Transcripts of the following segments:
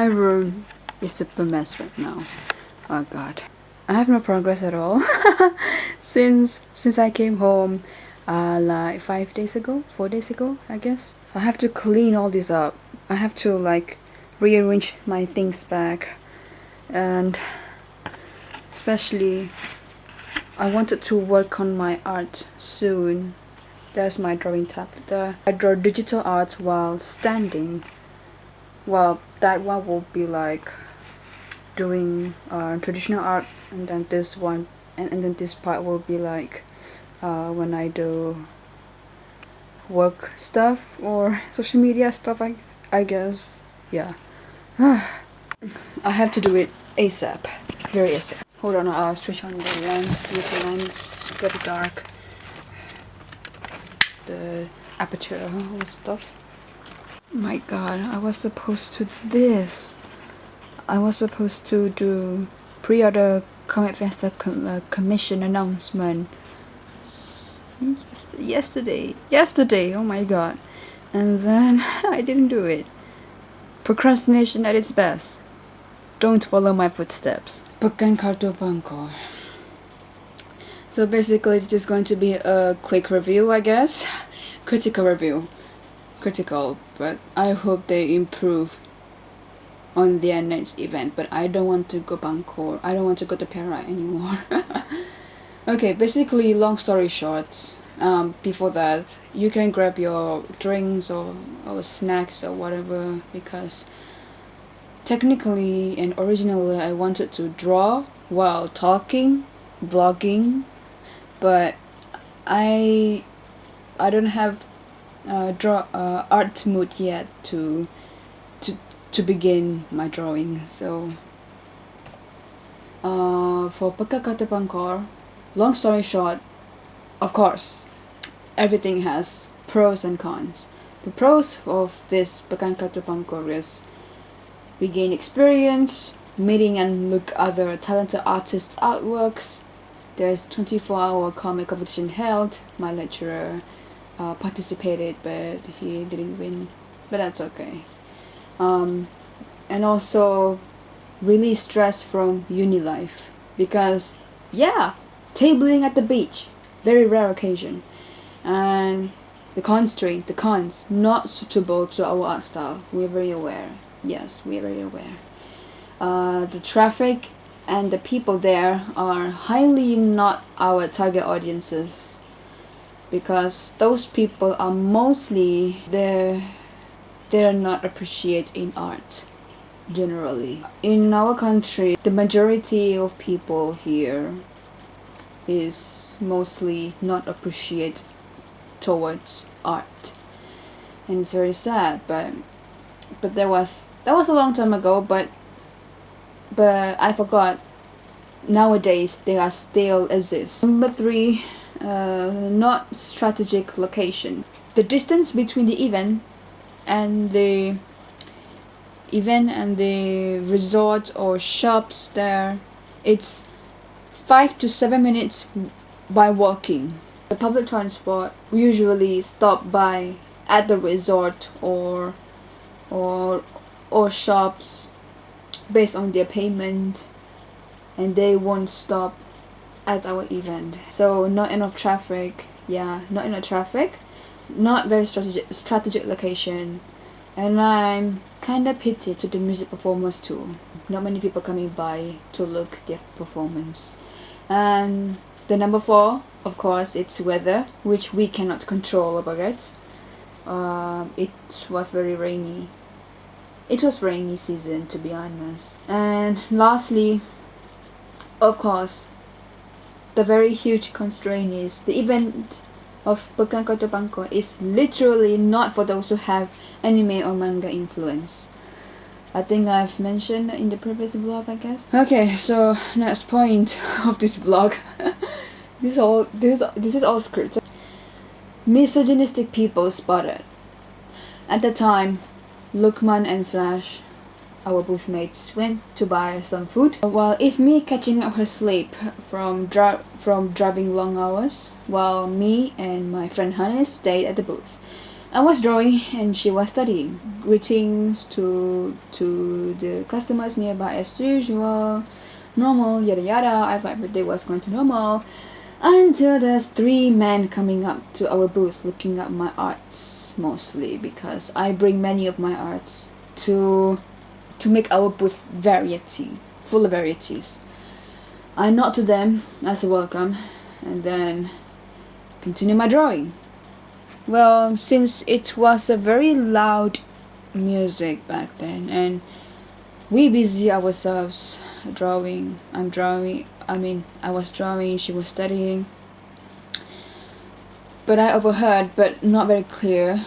My room is super mess right now. Oh god. I have no progress at all since I came home like 4 days ago, I guess. I have to clean all this up. I have to like rearrange my things back, and especially I wanted to work on my art soon. There's my drawing tablet there. I draw digital art while standing. Well, that one will be like doing traditional art, and then this one and then this part will be like when I do work stuff or social media stuff, I guess. Yeah. I have to do it ASAP. Very ASAP. Hold on, I'll switch on the lens. The lens very dark. The aperture and stuff. My god, I was supposed to do this. I was supposed to do pre-order Comic Fiesta commission announcement yesterday, oh my god, and then I didn't do it. Procrastination at its best. Don't follow my footsteps. Pekan Kartu Bangkok. So basically it's just going to be a quick review, I guess. Critical review. Critical, but I hope they improve on their next event. But I don't want to go Bangkok. I don't want to go to Para anymore. Okay, basically, long story short, before that, you can grab your drinks or snacks or whatever, because technically and originally I wanted to draw while talking, vlogging, but I don't have art mood yet to begin my drawing. So for Pagkakata Bangkok, long story short, of course, everything has pros and cons. The pros of this Pagkakata Bangkok is we gain experience, meeting and look other talented artists' artworks. There's 24-hour comic competition held. My lecturer participated, but he didn't win, but that's okay. And also really stressed from uni life, because yeah, tabling at the beach, very rare occasion, and the cons, not suitable to our art style. We're very aware. Yes, we're very aware. The traffic and the people there are highly not our target audiences, because those people are mostly they're not appreciating art generally. In our country, the majority of people here is mostly not appreciate towards art, and it's very sad. But that was a long time ago, but I forgot. Nowadays they are still exist. Number 3, not strategic location. The distance between the event and the resort or shops there, it's 5 to 7 minutes by walking. The public transport usually stop by at the resort or shops based on their payment, and they won't stop at our event. So not enough traffic. Yeah, not enough traffic. Not very strategic location, and I'm kinda pity to the music performers too. Not many people coming by to look their performance. And the number 4, of course, it's weather, which we cannot control about it. It was very rainy. It was rainy season, to be honest. And lastly, of course, the very huge constraint is the event of Pekan Kota Bangkok is literally not for those who have anime or manga influence. I think I've mentioned in the previous vlog, I guess. Okay, so next point of this vlog. this is all scripted. Misogynistic people spotted. At the time, Lukman and Flash, our booth mates, went to buy some food, while Ifmi catching up her sleep from driving long hours, while me and my friend Hannes stayed at the booth. I was drawing and she was studying. Greetings to the customers nearby as usual. Normal, yada yada. I thought everything was going to normal. Until there's 3 men coming up to our booth looking at my arts, mostly because I bring many of my arts to make our booth full of varieties. I nod to them as a welcome and then continue my drawing. Well, since it was a very loud music back then and we busy ourselves drawing, I was drawing, she was studying, but I overheard, but not very clear,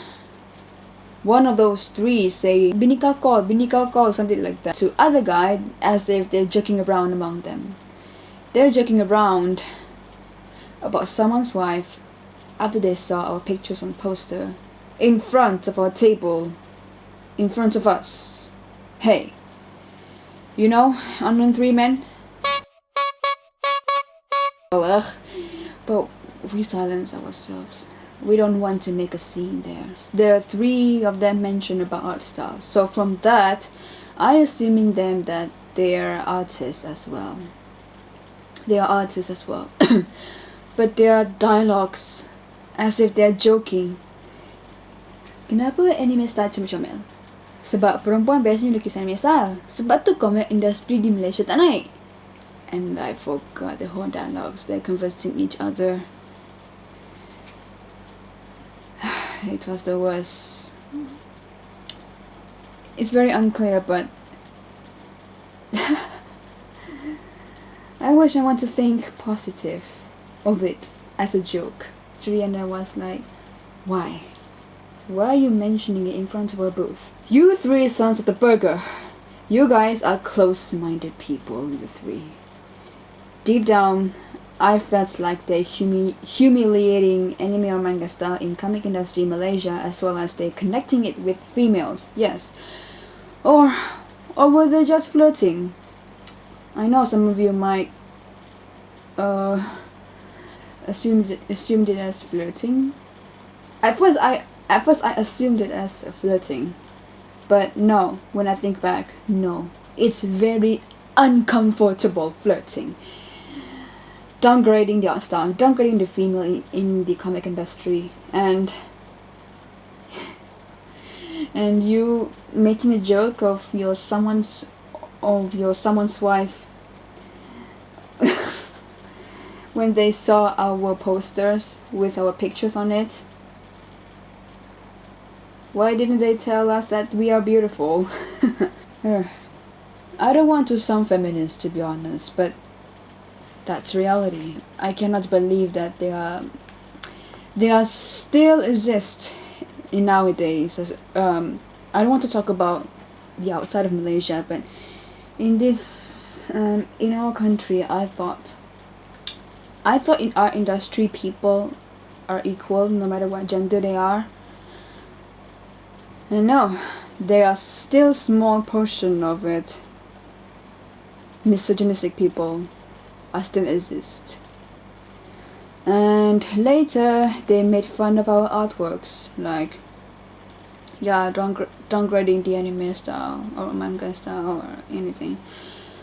one of those 3 say binika call, something like that to other guy, as if they're joking around among them. They're joking around about someone's wife after they saw our pictures on the poster in front of our table, in front of us. Hey, you know, unknown 3 men? Ugh. But we silence ourselves. We don't want to make a scene there. There are 3 of them mentioned about art styles. So from that, I assuming them that they are artists as well. They are artists as well. But their dialogues, as if they're joking. Kenapa anime style comel? Sebab perempuan biasanya lukisan anime style. Sebab tu comic industry di Malaysia tak naik. And I forgot the whole dialogues. They're conversing each other. It was the worst. It's very unclear, but I want to think positive of it as a joke. And I was like, why? Why are you mentioning it in front of our booth? You 3 sons of the burger. You guys are close-minded people, you 3. Deep down, I felt like they humiliating anime or manga style in comic industry in Malaysia, as well as they connecting it with females. Yes. Or were they just flirting? I know some of you might assumed it as flirting. At first I assumed it as flirting, but no. When I think back, no, it's very uncomfortable flirting. Downgrading the art style, downgrading the female in the comic industry, and you making a joke of someone's wife when they saw our posters with our pictures on it. Why didn't they tell us that we are beautiful? I don't want to sound feminist, to be honest, but that's reality. I cannot believe that they are still exist in nowadays. I don't want to talk about the outside of Malaysia, but in this in our country, I thought in our industry people are equal no matter what gender they are. And no, there are still small portion of it. Misogynistic people are still exist. And later they made fun of our artworks, like downgrading the anime style or manga style or anything.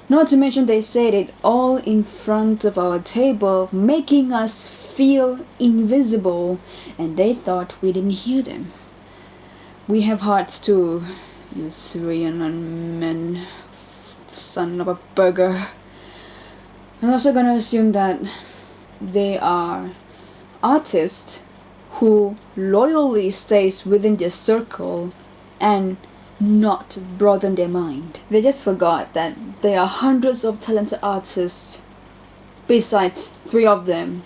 Not to mention they said it all in front of our table, making us feel invisible, and they thought we didn't hear them. We have hearts too, you 3 unknown men, son of a burger. I'm also gonna assume that they are artists who loyally stays within their circle and not broaden their mind. They just forgot that there are hundreds of talented artists besides 3 of them,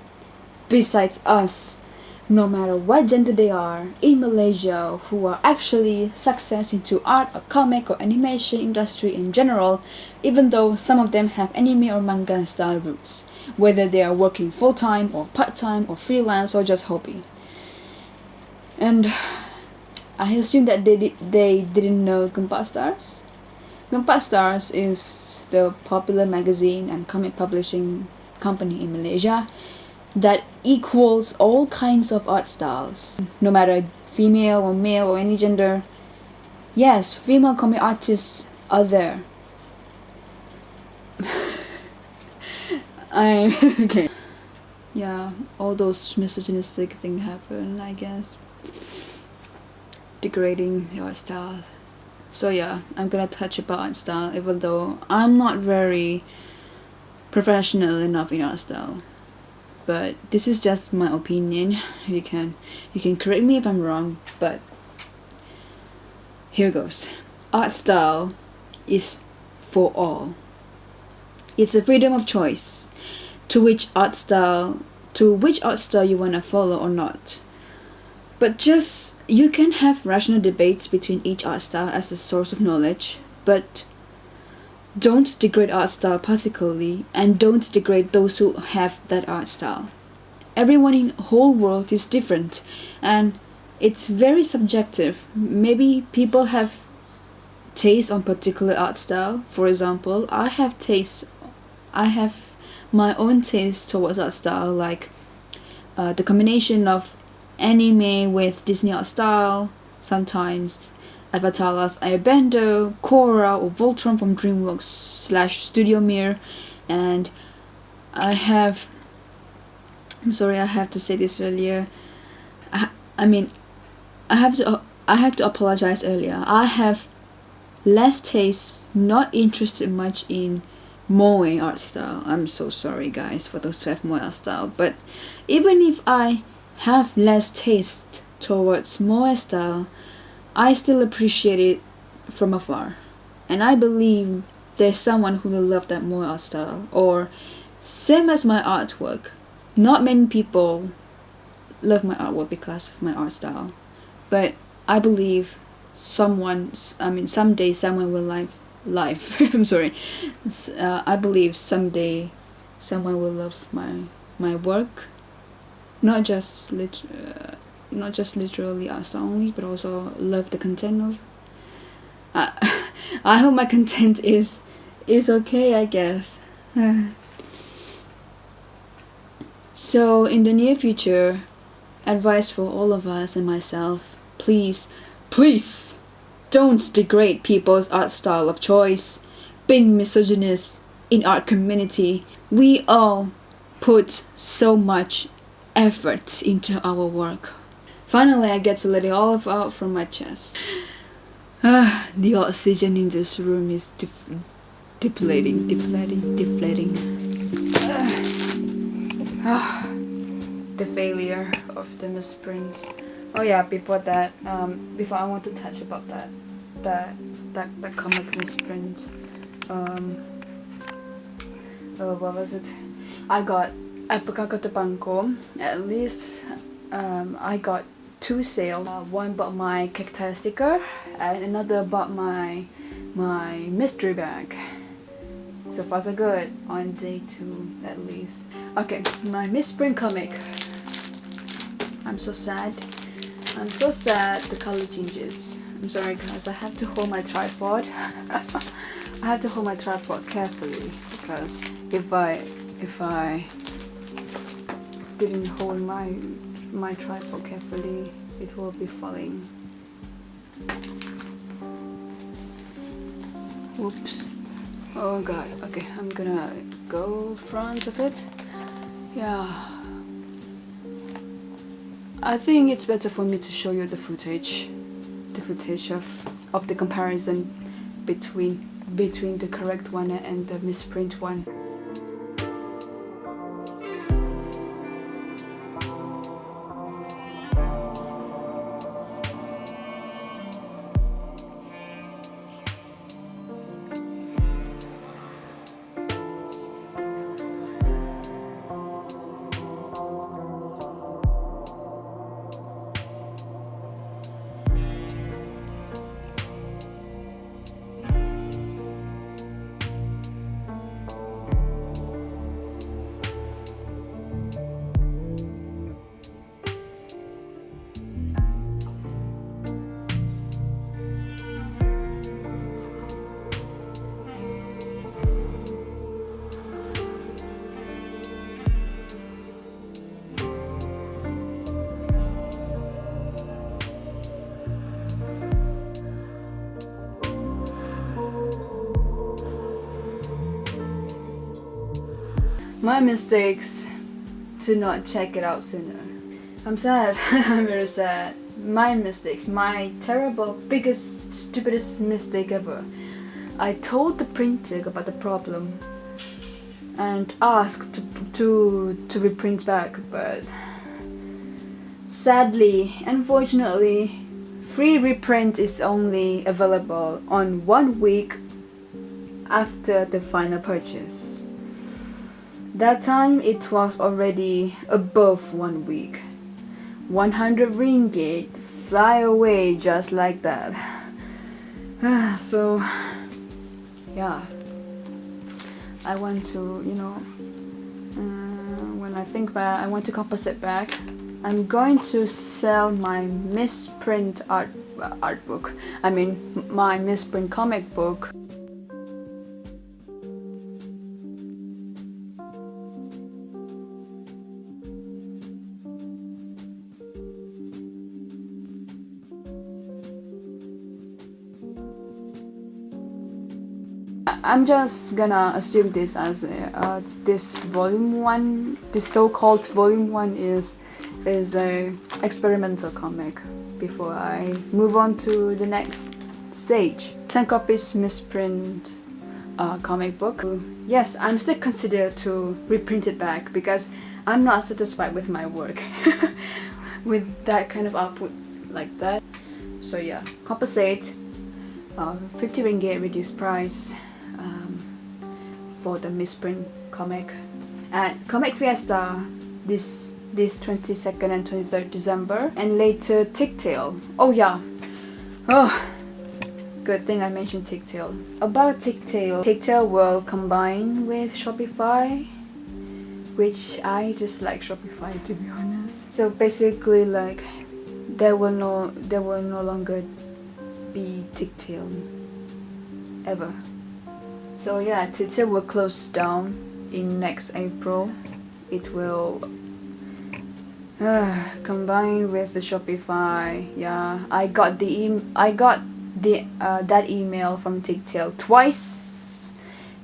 besides us, no matter what gender they are, in Malaysia, who are actually success into art or comic or animation industry in general, even though some of them have anime or manga style roots, whether they are working full-time or part-time or freelance or just hobby. And I assume that they didn't know Gempa Stars. Gempa Stars is the popular magazine and comic publishing company in Malaysia that equals all kinds of art styles, no matter female or male or any gender. Yes, female comic artists are there. I okay. Yeah, all those misogynistic things happen, I guess. Degrading your art style. So yeah, I'm gonna touch about art style, even though I'm not very professional enough in art style. But this is just my opinion. You can correct me if I'm wrong, but here goes. Art style is for all. It's a freedom of choice to which art style you wanna follow or not. But just you can have rational debates between each art style as a source of knowledge, but don't degrade art style particularly, and don't degrade those who have that art style. Everyone in the whole world is different, and it's very subjective. Maybe people have taste on particular art style. For example, I have my own taste towards art style, like the combination of anime with Disney art style, sometimes Avatar's Airbender, Korra, or Voltron from DreamWorks / Studio Mir, and I'm sorry, I have to say this earlier. I have to apologize earlier. I have less taste, not interested much in moe art style. I'm so sorry, guys, for those who have moe art style. But even if I have less taste towards moe style, I still appreciate it from afar, and I believe there's someone who will love that moe art style, or same as my artwork. Not many people love my artwork because of my art style, but I believe someday someone will I'm sorry. I believe someday someone will love my work, not just literally art style only, but also love the content of. I hope my content is okay, I guess. So in the near future, advice for all of us and myself: please don't degrade people's art style of choice. Being misogynist in art community, we all put so much effort into our work. Finally, I get to let it all out from my chest. The oxygen in this room is deflating. The failure of the misprint. Oh yeah, before I want to touch about that comic misprint. What was it? I got pagkakatupang at least I got 2 sales. One bought my TICTAIL sticker, and another bought my mystery bag. So far so good on day 2 at least. Okay, my misprint comic. I'm so sad the color changes. I'm sorry guys, I have to hold my tripod. I have to hold my tripod carefully, because if I didn't hold my tripod carefully, it will be falling. Whoops. Oh god. Okay, I'm gonna go front of it. Yeah, I think it's better for me to show you the footage of the comparison between the correct one and the misprint one. My mistakes to not check it out sooner. I'm sad. I'm very sad. My mistakes, my terrible, biggest, stupidest mistake ever. I told the printer about the problem and asked to reprint back, but sadly, unfortunately, free reprint is only available on 1 week after the final purchase. That time it was already above 1 week. 100 ringgit fly away just like that. So yeah, I want to, when I think back, I want to compensate back. I'm going to sell my misprint art book. I mean my misprint comic book. I'm just gonna assume this as this volume 1, this so-called volume 1 is a experimental comic before I move on to the next stage. 10 copies misprint comic book. Yes, I'm still considered to reprint it back because I'm not satisfied with my work with that kind of output like that. So yeah, compensate 50 ringgit reduced price for the misprint comic at Comic Fiesta this 22nd and 23rd December, and later TICTAIL. Oh yeah, good thing I mentioned TICTAIL. About TICTAIL will combine with Shopify, which I dislike Shopify, to be honest. So basically, like, there will no longer be TICTAIL ever. So yeah, TICTAIL will close down in next April. It will combine with the Shopify. Yeah, I got that email from TICTAIL twice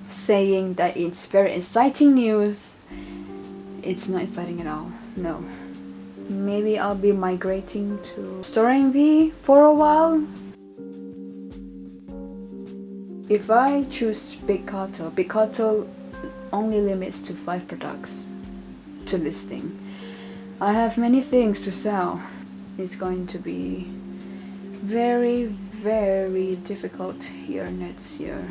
saying that it's very exciting news. It's not exciting at all. No. Maybe I'll be migrating to StoreNV for a while. If I choose Big Cartel only limits to 5 products to listing. I have many things to sell. It's going to be very, very difficult here next year.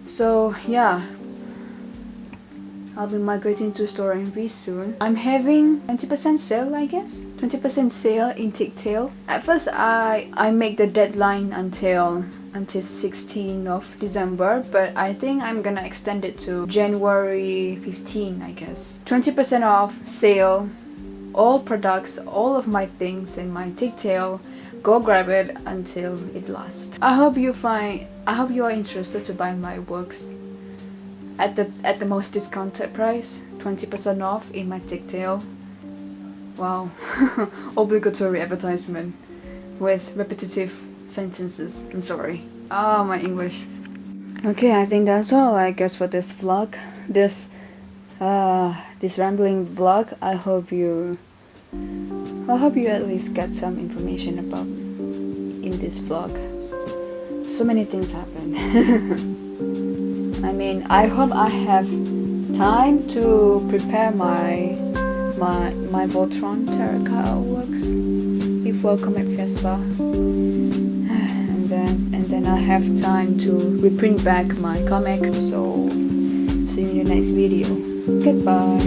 So yeah, I'll be migrating to StoreNV soon. I'm having 20% sale, I guess. 20% sale in TICTAIL. At first I make the deadline until 16th of December, but I think I'm gonna extend it to January 15, I guess. 20% off sale, all products, all of my things in my TICTAIL. Go grab it until it lasts. I hope you are interested to buy my works at the most discounted price, 20% off in my TICTAIL. Wow. Obligatory advertisement with repetitive sentences. I'm sorry. Oh, my English. Okay, I think that's all, I guess, for this vlog. This rambling vlog. I hope you at least get some information about in this vlog. So many things happened. I mean, I hope I have time to prepare my Voltron terracotta works before Comic Fiesta, and then I have time to reprint back my comic. So see you in the next video. Goodbye.